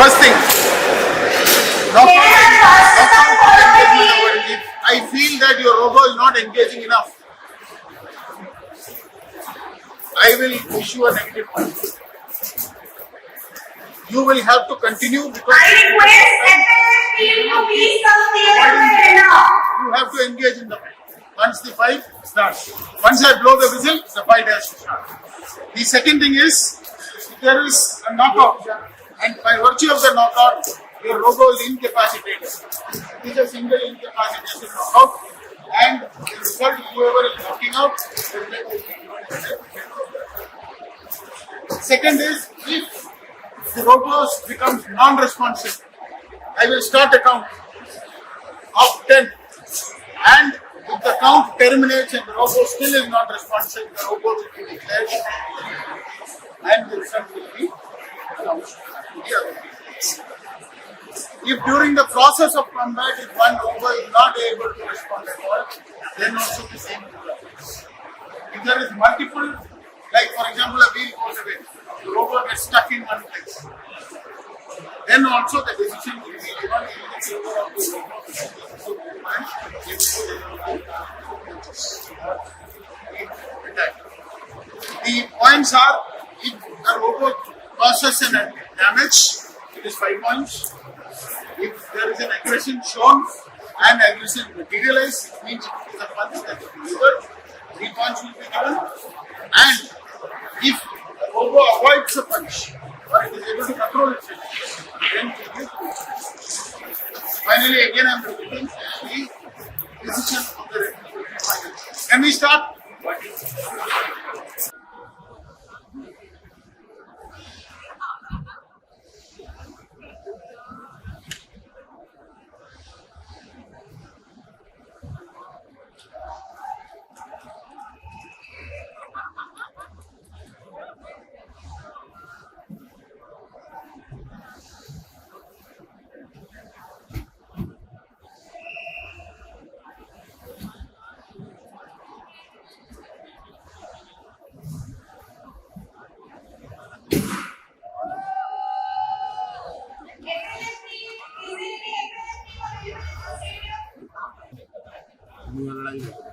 First thing, if I feel that your robo is not engaging enough, I will issue a negative point. You will have to continue because you have to engage in the fight. Once the fight starts, once I blow the whistle, the fight has to start. The second thing is, if there is a knockout, and by virtue of the knockout, your robo is incapacitated. It is a single incapacitation knockout, and the result, whoever is knocking out, will get the second is, if the robo becomes non-responsive, I will start a count of 10, and if the count terminates and the robo still is not responsive, the robo will be declared and the result will be announced to the other people. If during the process of combat, if one robo is not able to respond at all, then also the same happens. If there is multiple, like for example a wheel goes away, the robo gets stuck in one place, then also the decision will be given in the favor of the robo The points are, if a robo causes an damage, it is 5 points. If there is an aggression shown and aggression materialized, it means it is a punch that is delivered, 3 points will be given. And if the robo avoids a punch or it is able to control itself, then it will be 2 points. Finally, again I am repeating, the decision of the referee will be final. Can we start? Muy al aire.